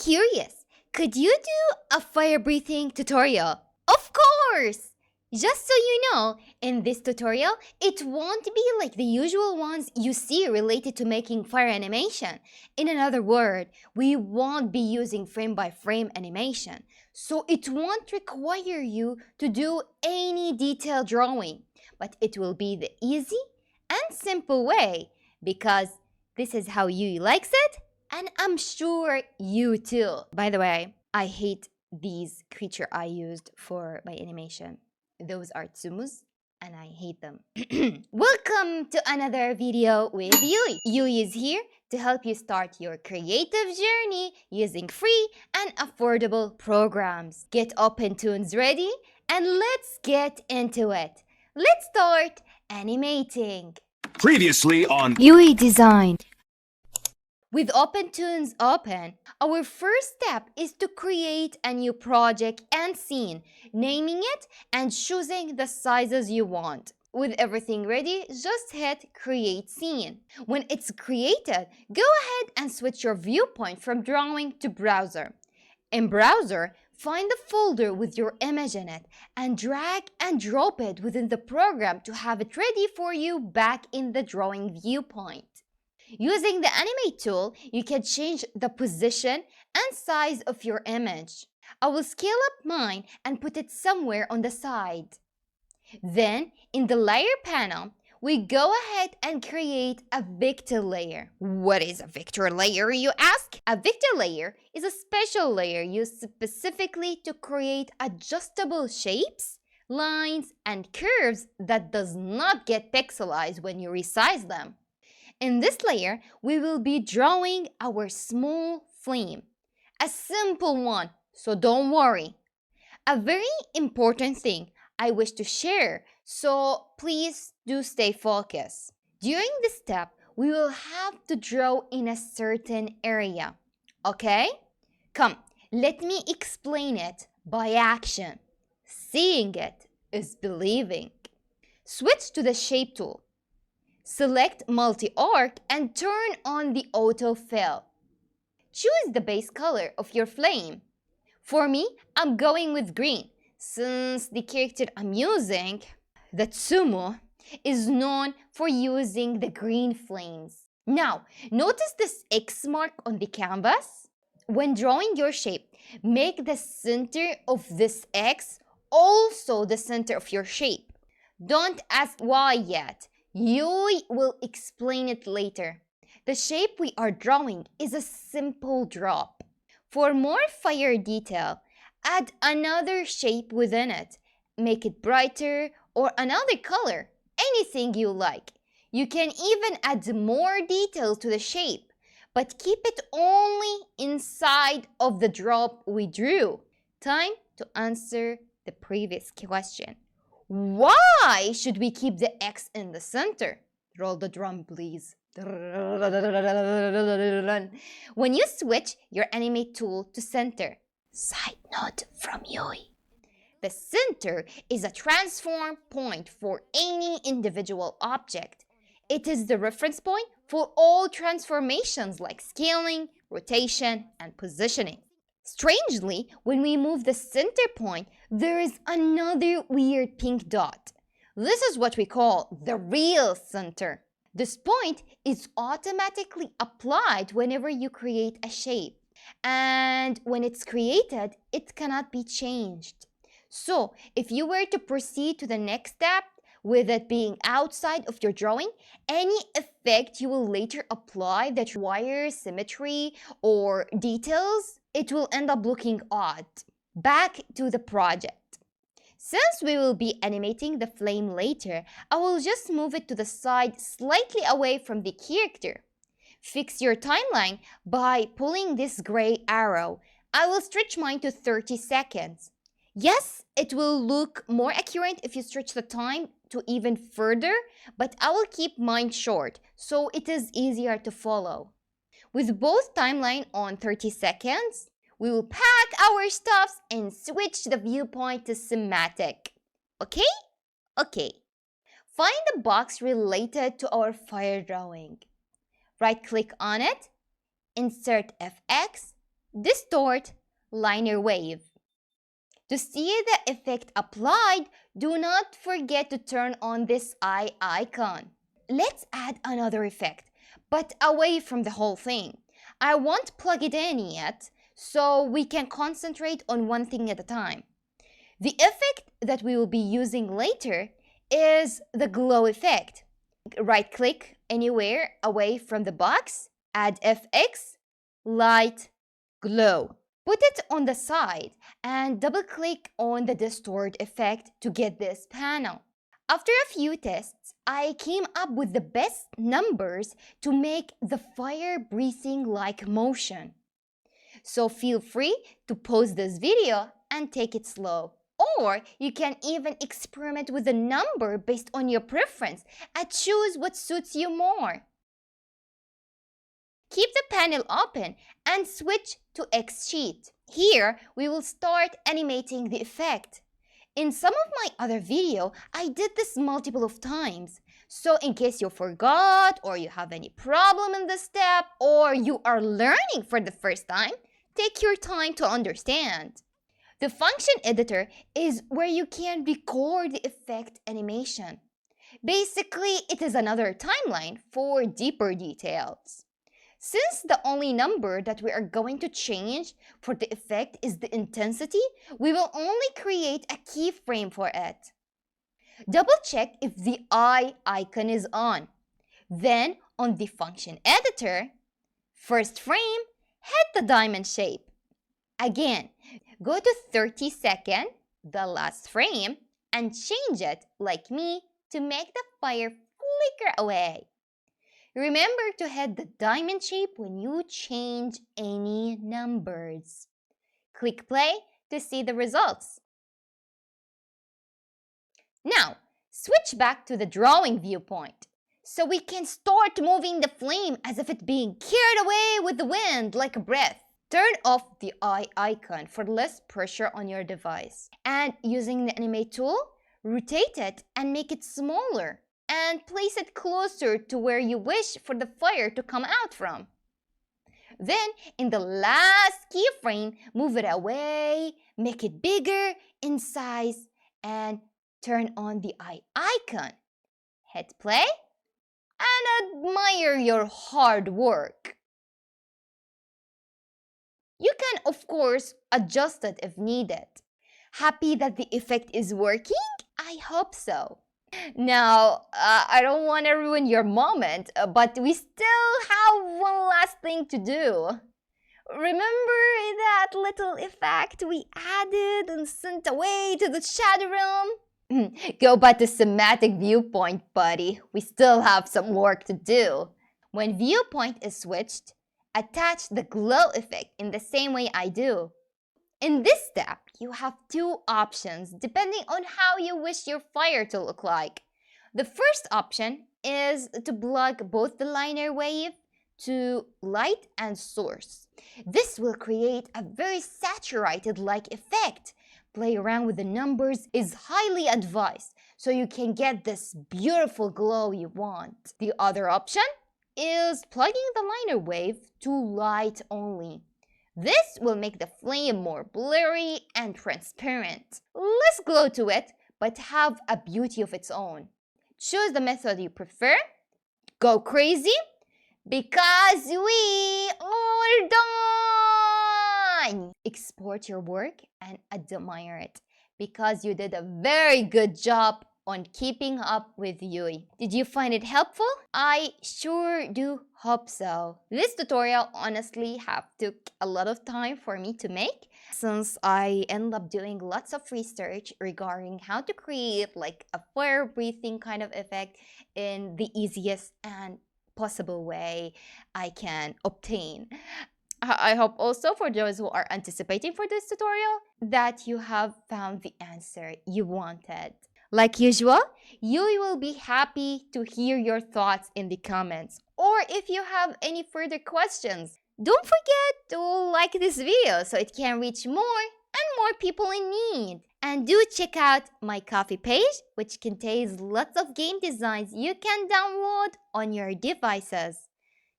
curious. Could you do a fire breathing tutorial? Of course! Just so you know, in this tutorial, it won't be like the usual ones you see related to making fire animation. In another word, we won't be using frame-by-frame animation, so it won't require you to do any detailed drawing, but it will be the easy and simple way because this is how Yui likes it, and I'm sure you too. By the way, I hate these creatures I used for my animation. Those are tsumus, and I hate them. Welcome to another video with Yui. Yui is here to help you start your creative journey using free and affordable programs. Get Opentoonz ready, and let's get into it. Let's start animating. Previously on Yui Design. With Opentoonz Open, our first step is to create a new project and scene, naming it and choosing the sizes you want. With everything ready, just hit Create Scene. When it's created, go ahead and switch your viewpoint from drawing to browser. In browser, find the folder with your image in it and drag and drop it within the program to have it ready for you back in the drawing viewpoint. Using the Animate tool, you can change the position and size of your image. I will scale up mine and put it somewhere on the side. Then, in the layer panel, we go ahead and create a vector layer. What is a vector layer, you ask? A vector layer is a special layer used specifically to create adjustable shapes, lines, and curves that does not get pixelized when you resize them. In this layer, we will be drawing our small flame. A simple one, so don't worry. A very important thing I wish to share, so please do stay focused. During this step, we will have to draw in a certain area, okay? Come, let me explain it by action. Seeing it is believing. Switch to the Shape tool. Select Multi-Arc and turn on the autofill. Choose the base color of your flame. For me, I'm going with green, since the character I'm using, the Tsumu, is known for using the green flames. Now, notice this X mark on the canvas? When drawing your shape, make the center of this X also the center of your shape. Don't ask why yet. Yui will explain it later. The shape we are drawing is a simple drop. For more fire detail, add another shape within it. Make it brighter or another color, anything you like. You can even add more details to the shape, but keep it only inside of the drop we drew. Time to answer the previous question. Why should we keep the X in the center? Roll the drum, please. When you switch your Animate tool to center, side note from Yui, the center is a transform point for any individual object. It is the reference point for all transformations like scaling, rotation, and positioning. Strangely, when we move the center point, there is another weird pink dot. This is what we call the real center. This point is automatically applied whenever you create a shape. And when it's created, it cannot be changed. So, if you were to proceed to the next step, with it being outside of your drawing, any effect you will later apply that requires symmetry or details, it will end up looking odd. Back to the project. Since we will be animating the flame later, I will just move it to the side slightly away from the character. Fix your timeline by pulling this gray arrow. I will stretch mine to 30 seconds. Yes, it will look more accurate if you stretch the time to even further, but I will keep mine short so it is easier to follow. With both timeline on 30 seconds, we will pack our stuffs and switch the viewpoint to cinematic. Okay? Okay. Find the box related to our fire drawing. Right-click on it, insert FX, Distort liner wave. To see the effect applied, do not forget to turn on this eye icon. Let's add another effect, but away from the whole thing. I won't plug it in yet, so we can concentrate on one thing at a time. The effect that we will be using later is the glow effect. Right click anywhere away from the box, add FX, light, glow. Put it on the side and double click on the distort effect to get this panel. After a few tests, I came up with the best numbers to make the fire breathing like motion. So feel free to pause this video and take it slow. Or you can even experiment with a number based on your preference and choose what suits you more. Keep the panel open and switch to X sheet. Here, we will start animating the effect. In some of my other video, I did this multiple of times. So in case you forgot or you have any problem in this step or you are learning for the first time, take your time to understand. The function editor is where you can record the effect animation. Basically, it is another timeline for deeper details. Since the only number that we are going to change for the effect is the intensity, we will only create a keyframe for it. Double check if the eye icon is on. Then on the function editor, first frame, hit the diamond shape. Again, go to 30-second, the last frame, and change it, like me, to make the fire flicker away. Remember to hit the diamond shape when you change any numbers. Click play to see the results. Now, switch back to the drawing viewpoint so we can start moving the flame as if it's being carried away with the wind like a breath. Turn off the eye icon for less pressure on your device. And using the Animate tool, rotate it and make it smaller and place it closer to where you wish for the fire to come out from. Then, in the last keyframe, move it away, make it bigger in size, and turn on the eye icon. Hit play and admire your hard work. You can, of course, adjust it if needed. Happy that the effect is working? I hope so. Now, I don't want to ruin your moment, but we still have one last thing to do. Remember that little effect we added and sent away to the shadow realm? Go back to somatic viewpoint, buddy. We still have some work to do. When viewpoint is switched, attach the glow effect in the same way I do. In this step, you have two options depending on how you wish your fire to look like. The first option is to plug both the liner wave to light and source. This will create a very saturated-like effect. Play around with the numbers is highly advised so you can get this beautiful glow you want. The other option is plugging the liner wave to light only. This will make the flame more blurry and transparent. Less glow to it, but have a beauty of its own. Choose the method you prefer. Go crazy, because we are done! Export your work and admire it, because you did a very good job on keeping up with Yui. Did you find it helpful? I sure do hope so. This tutorial honestly took a lot of time for me to make, since I ended up doing lots of research regarding how to create like a fire breathing kind of effect in the easiest and possible way I can obtain. I hope also for those who are anticipating for this tutorial that you have found the answer you wanted. Like usual, you will be happy to hear your thoughts in the comments. Or if you have any further questions, don't forget to like this video so it can reach more and more people in need. And do check out my Ko-fi page, which contains lots of game designs you can download on your devices.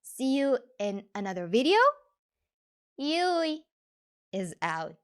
See you in another video. Yui is out.